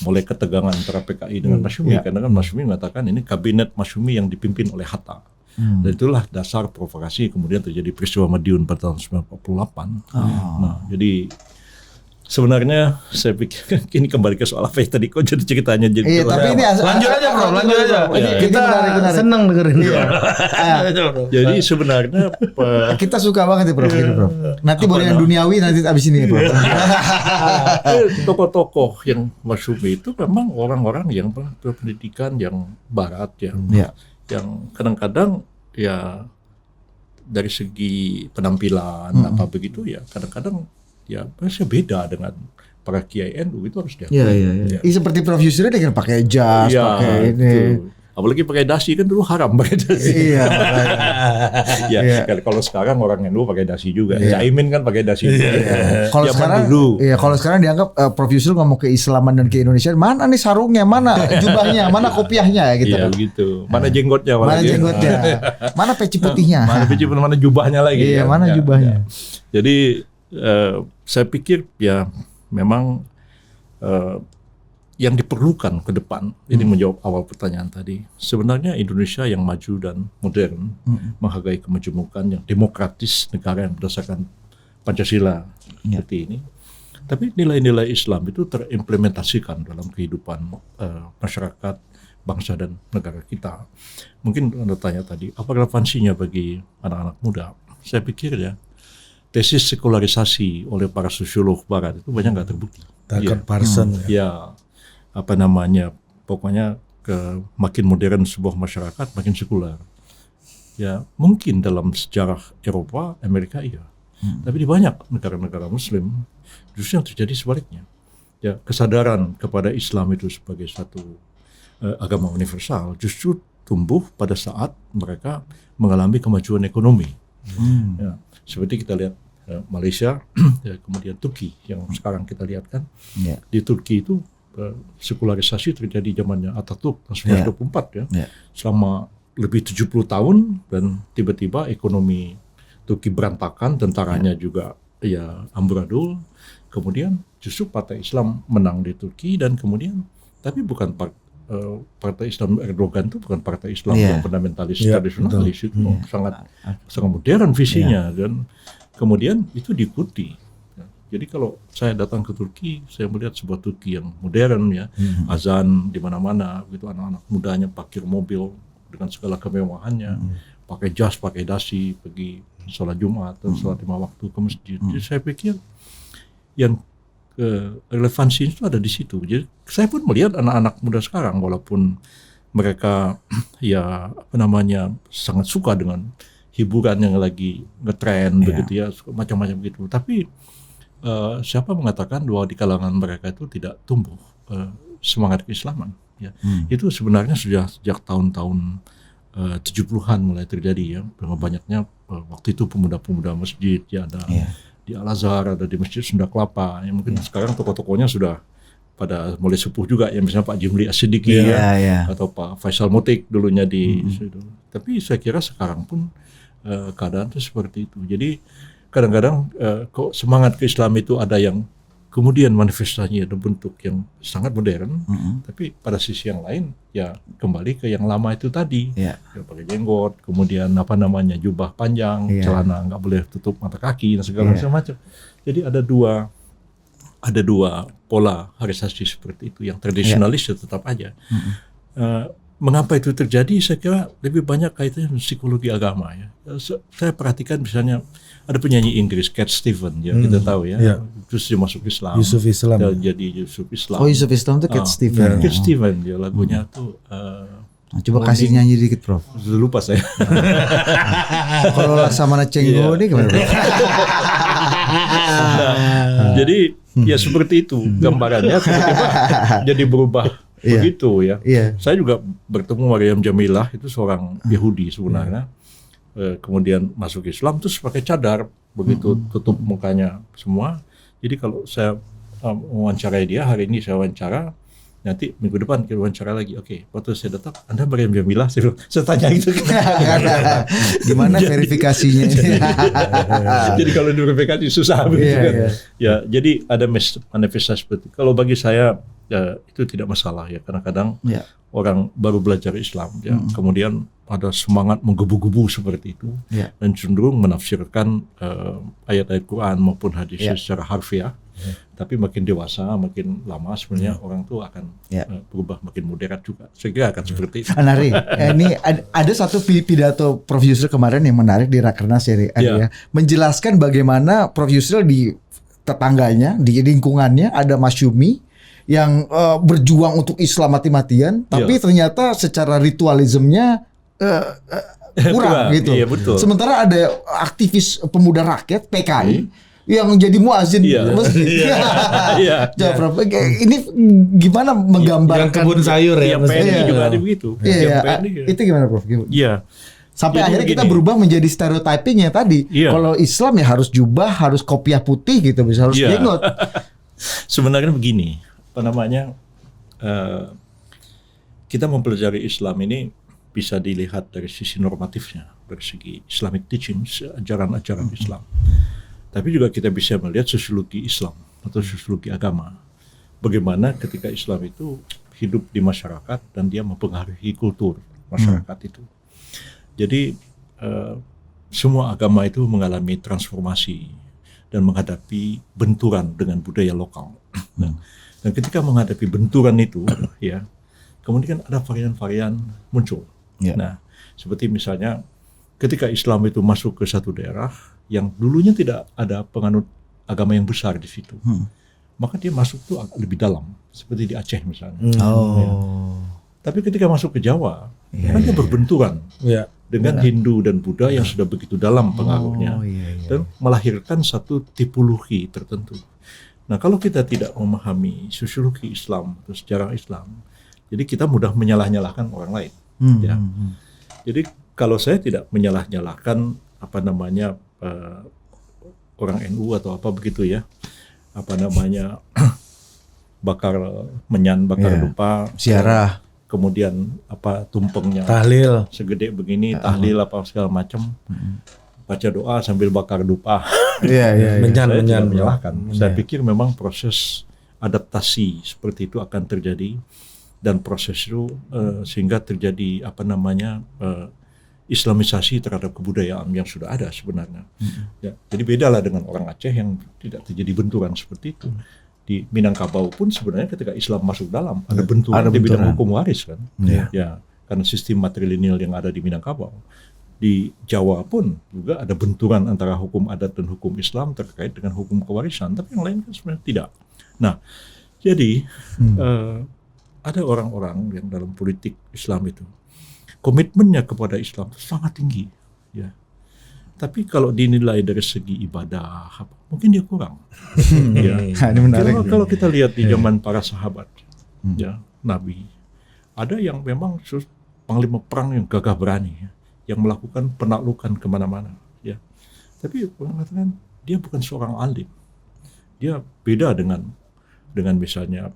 mulai ketegangan antara PKI dengan Masyumi karena kan Masyumi mengatakan ini kabinet Masyumi yang dipimpin oleh Hatta. Dan itulah dasar provokasi kemudian terjadi peristiwa Madiun pada tahun 1948. Nah, jadi sebenarnya saya pikir ini kembali ke soal apa yang tadi kok jadi ceritanya jadi Iya, tapi ini Lanjut aja bro, lanjut aja. Ini Kita menarik. senang dengerin. jadi sebenarnya Kita suka banget ya Prof. Gini, Prof. Nanti boleh yang duniawi nanti abis ini ya Prof. tokoh-tokoh yang Masyumi itu memang orang-orang yang berpendidikan yang barat ya. Iya. Yang kadang-kadang ya dari segi penampilan apa begitu ya kadang-kadang ya masih beda dengan para kiai NU itu harus diakui. Iya. Ini seperti Prof. Yusri dengan pakai jas, Iya, pakai ini. itu. Apalagi pakai dasi kan dulu haram pakai dasi. Iya. makanya. Ya, Iya. kalau sekarang orang NU pakai dasi juga. Caimin kan pakai dasi juga. Kalau Zaman sekarang, dulu. iya kalau sekarang dianggap Prof. Yusri ngomong keislaman dan ke-Indonesiaan, mana nih sarungnya, mana jubahnya, mana kopiahnya gitu. Iya begitu. Mana jenggotnya? Mana apalagi. jenggotnya, mana peci putihnya. Mana peci mana jubahnya lagi. Iya, ya. mana Ya, jubahnya. ya. Jadi saya pikir ya memang yang diperlukan ke depan ini menjawab awal pertanyaan tadi. Sebenarnya Indonesia yang maju dan modern menghargai kemajemukan yang demokratis negara yang berdasarkan Pancasila seperti ini. Tapi nilai-nilai Islam itu terimplementasikan dalam kehidupan masyarakat, bangsa dan negara kita. Mungkin Anda tanya tadi, apa relevansinya bagi anak-anak muda? Saya pikir ya, tesis sekularisasi oleh para sosiolog Barat itu banyak nggak terbukti. Tucker Parson. Ya, apa namanya, pokoknya makin modern sebuah masyarakat, makin sekuler. Ya, mungkin dalam sejarah Eropa, Amerika iya. Tapi di banyak negara-negara Muslim, justru yang terjadi sebaliknya. Ya, kesadaran kepada Islam itu sebagai satu agama universal justru tumbuh pada saat mereka mengalami kemajuan ekonomi. Ya, seperti kita lihat Malaysia, ya, kemudian Turki yang sekarang kita lihat kan. Iya. Di Turki itu sekularisasi terjadi zamannya Atatürk tahun 1924 ya. Iya. Selama lebih 70 tahun dan tiba-tiba ekonomi Turki berantakan, tentaranya juga ya amburadul. Kemudian justru Partai Islam menang di Turki dan kemudian tapi bukan Partai Islam Erdogan itu bukan Partai Islam yang fundamentalis tradisionalis, itu sangat modern visinya dan kemudian itu diikuti. Jadi kalau saya datang ke Turki, saya melihat sebuah Turki yang modern ya, azan di mana-mana, begitu anak-anak mudanya parkir mobil dengan segala kemewahannya, pakai jas, pakai dasi, pergi sholat Jumat atau sholat 5 waktu ke masjid. Jadi saya pikir yang relevansi itu ada di situ. Jadi saya pun melihat anak-anak muda sekarang, walaupun mereka ya apa namanya sangat suka dengan hiburan yang lagi ngetren begitu ya, macam-macam gitu. Tapi siapa mengatakan bahwa di kalangan mereka itu tidak tumbuh semangat keislaman? Ya, itu sebenarnya sudah sejak tahun-tahun 70-an mulai terjadi ya. Banyaknya waktu itu pemuda-pemuda masjid ya ada di Al-Azhar, ada di Masjid Sunda Kelapa. Ya, mungkin sekarang tokoh-tokohnya sudah pada mulai sepuh juga ya, misalnya Pak Jimli As-Siddiqi atau Pak Faisal Mutik dulunya di situ. Tapi saya kira sekarang pun keadaan itu seperti itu. Jadi kadang-kadang kok semangat ke-Islam itu ada yang kemudian manifestasinya dalam bentuk yang sangat modern, tapi pada sisi yang lain ya kembali ke yang lama itu tadi, ya, pakai jenggot, kemudian apa namanya jubah panjang, celana nggak boleh tutup mata kaki dan segala macam. Jadi ada dua pola harisasi seperti itu, yang tradisionalis ya tetap aja. mengapa itu terjadi? Saya kira lebih banyak kaitannya dengan psikologi agama ya. Saya perhatikan misalnya ada penyanyi Inggris Cat Stevens ya, kita tahu ya. Iya. Terus dia masuk Islam. Yusuf Islam. Dia jadi Yusuf Islam. Oh, Yusuf Islam tuh Cat Stevens. Cat Stevens ya, lagunya tuh Nah, coba kasih nyanyi dikit, Prof. lupa saya. Kalau Laksamana Cenggo ini gimana, Prof? Jadi ya seperti itu gambarannya, tiba-tiba jadi berubah begitu ya. Iya. Saya juga bertemu Maryam Jamilah, itu seorang Yahudi sebenarnya. Kemudian masuk Islam terus pakai cadar, begitu tutup mukanya semua. Jadi kalau saya wawancarai dia, hari ini saya wawancara, nanti minggu depan kita wawancara lagi. Oke, waktu saya datang, Anda Maryam Jamilah? Saya tanya gitu. Gimana verifikasinya? Jadi kalau diverifikasi susah begitu kan. Ya, jadi ada manifestasi seperti itu. Kalau bagi saya itu tidak masalah ya. Kadang-kadang orang baru belajar Islam ya, kemudian ada semangat menggebu-gebu seperti itu dan cenderung menafsirkan ayat-ayat Quran maupun hadis secara harfiah. Tapi makin dewasa, makin lama sebenarnya orang tuh akan berubah, makin moderat juga. Saya kira akan seperti itu. Menarik. Ini ada satu pidato Prof Yusril kemarin yang menarik di Rakernas ya. Menjelaskan bagaimana Prof Yusril di tetangganya, di lingkungannya ada Mas Yumi yang berjuang untuk Islam mati-matian, tapi ternyata secara ritualismenya kurang gitu. Iya, betul. Sementara ada aktivis pemuda rakyat PKI yang jadi muazin masjid. Coba Prof, ini gimana menggambarkan yang kebun sayur ya? Yang PNI juga ada begitu. Itu gimana Prof? Iya. Sampai Jadi akhirnya kita begini. berubah menjadi stereotyping yang tadi. Kalau Islam ya harus jubah, harus kopiah putih gitu, bisa harus jenggot. Sebenarnya begini, apa namanya? Kita mempelajari Islam ini bisa dilihat dari sisi normatifnya, dari segi Islamic teachings, ajaran-ajaran Islam. Tapi juga kita bisa melihat sosiologi Islam atau sosiologi agama. Bagaimana ketika Islam itu hidup di masyarakat dan dia mempengaruhi kultur masyarakat itu. Jadi semua agama itu mengalami transformasi dan menghadapi benturan dengan budaya lokal. Dan ketika menghadapi benturan itu, ya, kemudian ada varian-varian muncul. Nah, seperti misalnya ketika Islam itu masuk ke satu daerah yang dulunya tidak ada penganut agama yang besar di situ, maka dia masuk tuh lebih dalam, seperti di Aceh misalnya. Tapi ketika masuk ke Jawa, kan dia berbenturan dengan Hindu dan Buddha yang sudah begitu dalam pengaruhnya, dan melahirkan satu tipologi tertentu. Nah, kalau kita tidak memahami sosiologi Islam atau sejarah Islam, jadi kita mudah menyalah-nyalahkan orang lain. Ya. Jadi kalau saya tidak menyalah-nyalahkan apa namanya orang NU atau apa begitu ya, apa namanya bakar menyan, bakar dupa, ziarah, kemudian apa tumpengnya tahlil segede begini, tahlil apa segala macam, baca doa sambil bakar dupa. menyan Menyalahkan. Saya pikir memang proses adaptasi seperti itu akan terjadi, dan proses itu sehingga terjadi apa namanya Islamisasi terhadap kebudayaan yang sudah ada sebenarnya. Ya, jadi bedalah dengan orang Aceh yang tidak terjadi benturan seperti itu. Di Minangkabau pun sebenarnya ketika Islam masuk dalam ada benturan di bidang hukum waris kan. Ya, karena sistem matrilineal yang ada di Minangkabau. Di Jawa pun juga ada benturan antara hukum adat dan hukum Islam terkait dengan hukum kewarisan, tapi yang lain kan sebenarnya tidak. Nah, jadi ada orang-orang yang dalam politik Islam itu komitmennya kepada Islam sangat tinggi, ya. Tapi kalau dinilai dari segi ibadah, mungkin dia kurang. Ya. Ini menarik. Kalau kita lihat di zaman para sahabat, ya, Nabi, ada yang memang panglima perang yang gagah berani, ya, yang melakukan penaklukan kemana-mana, ya. Tapi orang mengatakan dia bukan seorang alim. Dia beda dengan misalnya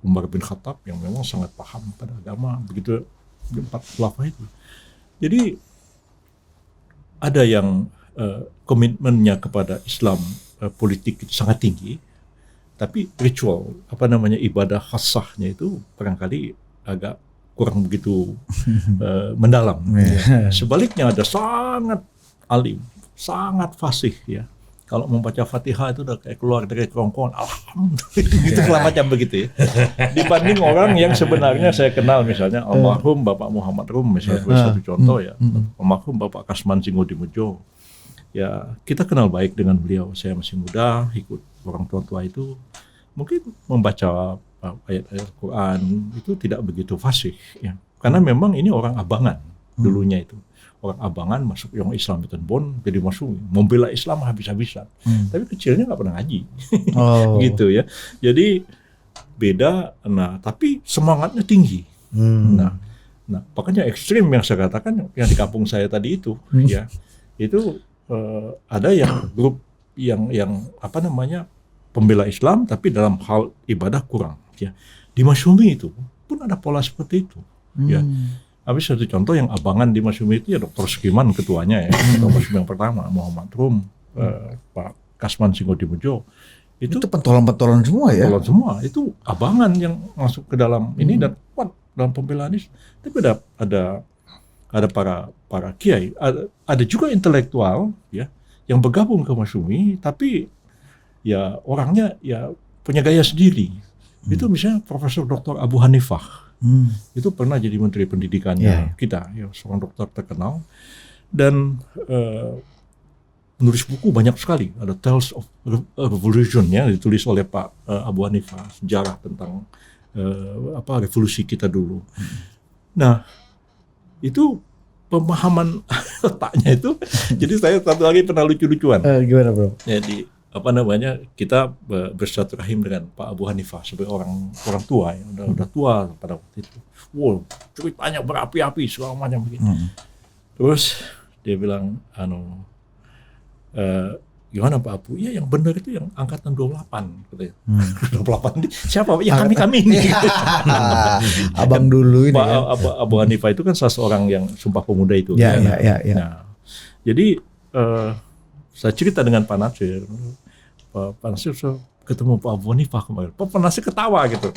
Umar bin Khattab yang memang sangat paham pada agama, begitu empat khulafah itu. Jadi ada yang komitmennya kepada Islam politik itu sangat tinggi, tapi ritual apa namanya ibadah khassahnya itu barangkali agak kurang begitu mendalam. Sebaliknya ada sangat alim, sangat fasih, ya, kalau membaca Fatihah itu udah kayak keluar dari kerongkongan, alhamdulillah, gitu semacam begitu ya. Dibanding orang yang sebenarnya saya kenal, misalnya almarhum Bapak Muhammad Rum, misalnya satu contoh ya, almarhum Bapak Kasman Singodimedjo. Ya, kita kenal baik dengan beliau. Saya masih muda, ikut orang tua itu, mungkin membaca ayat-ayat Quran itu tidak begitu fasih, ya. Karena memang ini orang Abangan dulunya itu. Orang Abangan masuk yang Islam itu Bon, jadi masuk membela Islam habis-habisan. Tapi kecilnya nggak pernah ngaji, gitu ya. Jadi beda. Nah, tapi semangatnya tinggi. Nah, makanya ekstrim yang saya katakan yang di kampung saya tadi itu, ya, itu ada yang grup yang apa namanya pembela Islam, tapi dalam hal ibadah kurang. Ya, di Masyumi itu pun ada pola seperti itu. Ya. Habis satu contoh yang Abangan di Masyumi itu ya Dr. Skiman ketuanya ya, Dr. Masyumi yang pertama, Muhammad Rum, Pak Kasman Singodimedjo. Itu pentolan-pentolan semua ya. Pentolan semua. Itu Abangan yang masuk ke dalam ini dan kuat dalam pembelaan Islam. Tapi ada para kiai, ada juga intelektual ya yang bergabung ke Masyumi, tapi ya orangnya ya punya gaya sendiri. Itu misalnya Profesor Dr. Abu Hanifah. Itu pernah jadi Menteri Pendidikannya kita, ya, seorang dokter terkenal, dan menulis buku banyak sekali. Ada Tales of Revolution ya, ditulis oleh Pak Abu Hanifah, sejarah tentang revolusi kita dulu. Nah, itu pemahaman letaknya itu. Jadi saya satu hari pernah lucu-lucuan. Gimana bro? Jadi kita bersilaturahim dengan Pak Abu Hanifah sebagai orang tua yang udah tua pada waktu itu. Wow, ceritanya berapi-api segala macam begitu. Terus dia bilang, gimana Pak Abu? Ya yang benar itu yang angkatan 28 katanya. 28 ini siapa? Ya kami ini. Abang dulu ini. Pak Abu Hanifah itu kan salah seorang yang Sumpah Pemuda itu. Ya. Nah, jadi saya cerita dengan Pak Nasir. Pak Nasir ketemu Pak Abu Hanifah kemarin. Pak Nasir ketawa gitu.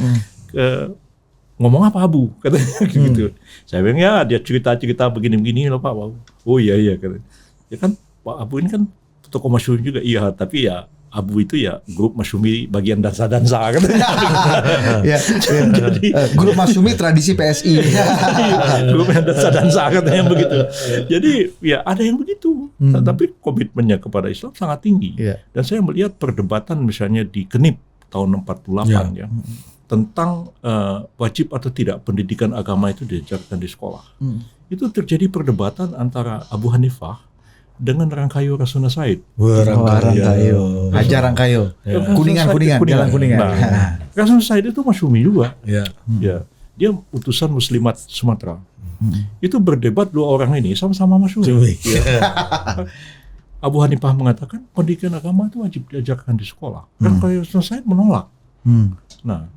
Ngomong apa Abu? Katanya gitu. Saya bilang ya dia cerita-cerita begini-begini loh Pak. Oh iya katanya. Ya kan Pak Abu ini kan tokoh Masyumi juga, iya, tapi ya Abu itu ya grup Masyumi bagian dansa-dansa kan. Jadi grup Masyumi tradisi PSI. Grup yang dansa-dansa katanya begitu. Jadi ya ada yang begitu. Tapi komitmennya kepada Islam sangat tinggi. Dan saya melihat perdebatan misalnya di Kenip tahun 48 ya. Tentang wajib atau tidak pendidikan agama itu diajarkan di sekolah. Itu terjadi perdebatan antara Abu Hanifah dengan Rangkayo Rasuna Said. Rangkayo. Hajar Rangkayo. Kuningan, Jalan Kuningan. Nah, Rasuna Said itu Masyumi juga. Ya. Dia utusan Muslimat Sumatera. Itu berdebat dua orang ini sama-sama Masyumi. Abu Hanifah mengatakan pendidikan agama itu wajib diajarkan di sekolah. Rangkayo Rasuna Said menolak. Nah,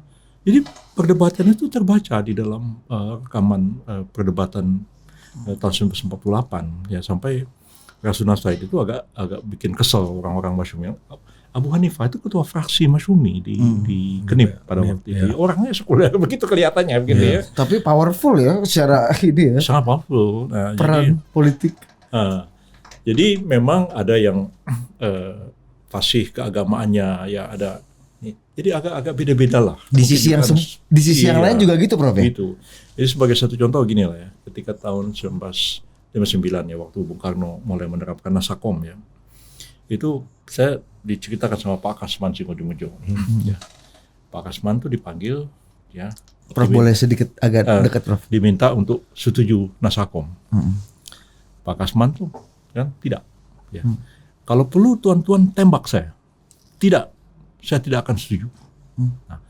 jadi perdebatan itu terbaca di dalam rekaman perdebatan tahun 1948 ya, sampai Rasuna Said itu agak bikin kesel orang-orang Masyumi. Abu Hanifah itu ketua fraksi Masyumi di Kenip pada waktu itu. Orangnya sekuler begitu kelihatannya begitu ya. Tapi powerful ya secara ini ya. Sangat powerful. Nah, peran politik. Jadi memang ada yang fasih keagamaannya ya ada. Jadi agak beda-beda lah. Di sisi yang lain juga gitu Prof. Gitu. Jadi sebagai satu contoh gini lah ya. Ketika tahun 1959 ya, waktu Bung Karno mulai menerapkan Nasakom ya, itu saya diceritakan sama Pak Kasman Singodimedjo. Ya. Pak Kasman tuh dipanggil ya. Prof boleh sedikit agak dekat Prof. Diminta untuk setuju Nasakom. Pak Kasman tuh kan tidak. Ya. Kalau perlu tuan-tuan tembak saya. Tidak, saya tidak akan setuju. Nah,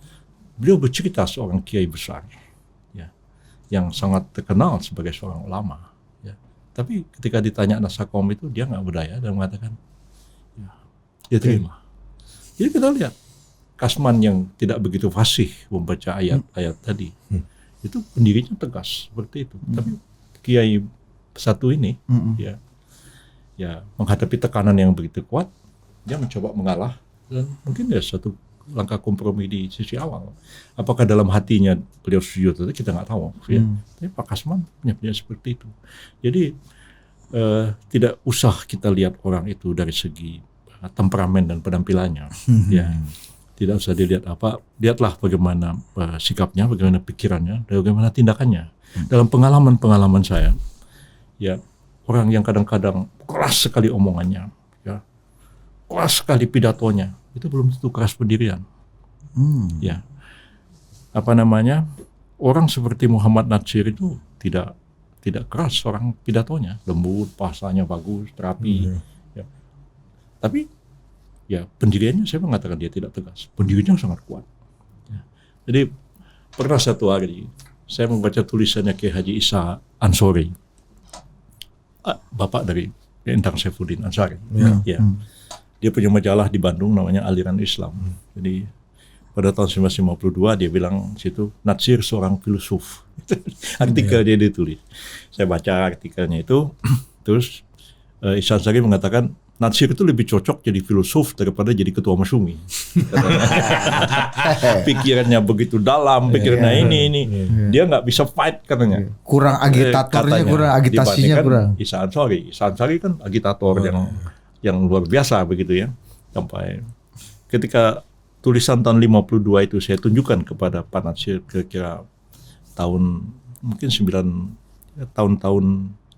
beliau bercerita seorang kiai besar ya, yang sangat terkenal sebagai seorang ulama. Tapi ketika ditanya Nasakom itu dia nggak berdaya dan mengatakan ya, dia terima. Jadi kita lihat Kasman yang tidak begitu fasih membaca ayat-ayat tadi itu pendirinya tegas seperti itu. Tapi kiai satu ini ya menghadapi tekanan yang begitu kuat, dia mencoba mengalah dan mungkin ya satu langkah kompromi di sisi awal. Apakah dalam hatinya beliau setuju atau kita nggak tahu. Ya. Tapi Pak Kasman punya seperti itu. Jadi tidak usah kita lihat orang itu dari segi temperamen dan penampilannya. Ya, tidak usah dilihat apa, lihatlah bagaimana sikapnya, bagaimana pikirannya, dan bagaimana tindakannya. Dalam pengalaman saya, ya orang yang kadang-kadang keras sekali omongannya, ya keras sekali pidatonya, itu belum tentu keras pendirian. Ya, orang seperti Muhammad Natsir itu tidak keras orang pidatonya, lembut, bahasanya bagus, terapi. Ya. Tapi ya pendiriannya saya mengatakan dia tidak tegas, pendiriannya sangat kuat. Ya. Jadi pernah satu hari saya membaca tulisannya Kiai Haji Isa Ansori, bapak dari Endang Saifuddin Ansari. Ya. Dia punya majalah di Bandung namanya Aliran Islam. Jadi pada tahun 1952 dia bilang situ Natsir seorang filosof. Artikel dia ditulis. Saya baca artikelnya itu, terus Isa Ansari mengatakan Natsir itu lebih cocok jadi filosof daripada jadi ketua Masyumi. Pikirannya begitu dalam, pikirannya ini. Dia nggak bisa fight katanya. Kurang agitatornya, kurang agitasinya kurang. Isa Ansari kan agitator yang luar biasa begitu ya. Sampai ketika tulisan tahun 52 itu saya tunjukkan kepada Pak Natsir kira-kira tahun 88,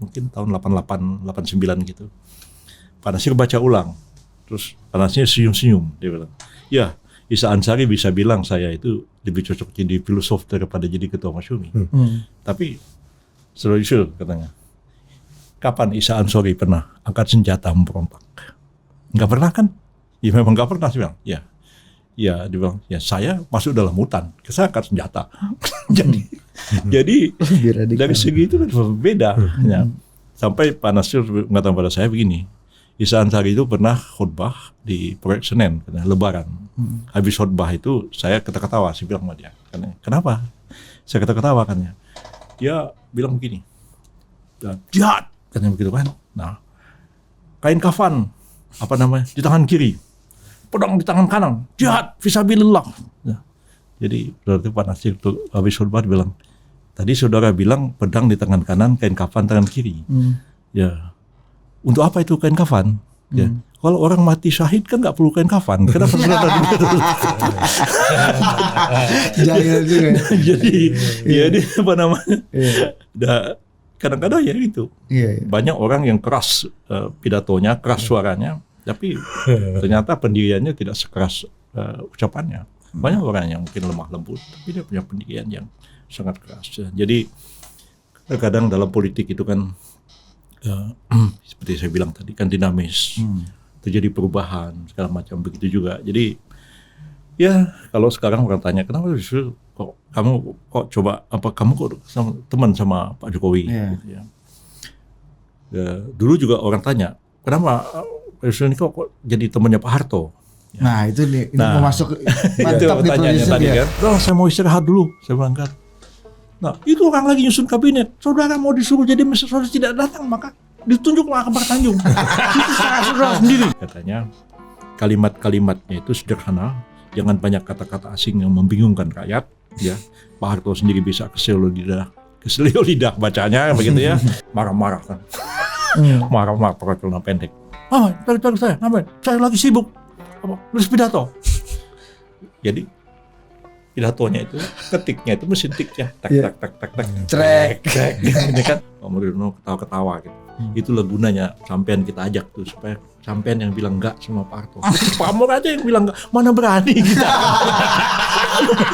89 gitu. Pak Natsir baca ulang, terus Pak Natsir senyum-senyum, dia bilang, ya Isa Ansari bisa bilang saya itu lebih cocok jadi filosof daripada jadi ketua Masyumi. Tapi Saudara Yusril katanya, kapan Isa Ansari pernah angkat senjata memberontak? Enggak pernah kan? Ya memang enggak pernah, saya bilang. Ya dia bilang, ya saya masuk dalam hutan, saya angkat senjata. jadi dari segi itu kan berbeda. Ya. Sampai Pak Natsir mengatakan pada saya begini, Isa Ansari itu pernah khutbah di Proyek Senen, Lebaran. Habis khutbah itu saya ketawa-ketawa, saya bilang sama dia, kenapa? Saya ketawa-ketawa kan ya. Dia bilang begini, jihad, katanya begitu kan. Nah, kain kafan, di tangan kiri, pedang di tangan kanan, jihad, fisabilillah. Nah, jadi berarti Pak Natsir itu habis khutbah bilang, tadi saudara bilang pedang di tangan kanan, kain kafan tangan kiri. Ya. Untuk apa itu kain kafan? Ya. Kalau orang mati syahid kan nggak perlu kain kafan. Kenapa saudara? Jadi kadang-kadang ya gitu. Banyak orang yang keras pidatonya, keras suaranya, tapi ternyata pendiriannya tidak sekeras ucapannya. Banyak orang yang mungkin lemah lembut, tapi dia punya pendirian yang sangat keras. Jadi kadang dalam politik itu kan seperti saya bilang tadi kan dinamis, terjadi perubahan segala macam begitu juga. Jadi ya kalau sekarang orang tanya kenapa justru kamu kok teman sama Pak Jokowi? Gitu ya. Dulu juga orang tanya kenapa Pak Yusril ini kok jadi temannya Pak Harto? Ya. Nah itu nih, ini mau masuk mantap nih produser ya. Saya mau istirahat dulu, saya berangkat. Nah, itu orang lagi nyusun kabinet. Saudara mau disuruh jadi minister, saudara tidak datang, maka ditunjuklah Akbar Tanjung. Itu saudara sendiri. Katanya, kalimat-kalimatnya itu sederhana, jangan banyak kata-kata asing yang membingungkan rakyat. Ya, Pak Harto sendiri bisa keselio lidah bacanya, begitu ya. Marah-marah kan. Marah-marah pakai celana pendek. Cari saya, ngapain? Saya lagi sibuk. Nulis pidato. Jadi pidatonya itu, ketiknya itu mesin tiknya, trek. Ini kan Pak Mulyono ketawa-ketawa gitu. Itulah gunanya sampean kita ajak tuh supaya sampean yang bilang enggak sama Pak Harto. Pak Mur aja yang bilang enggak, mana berani kita.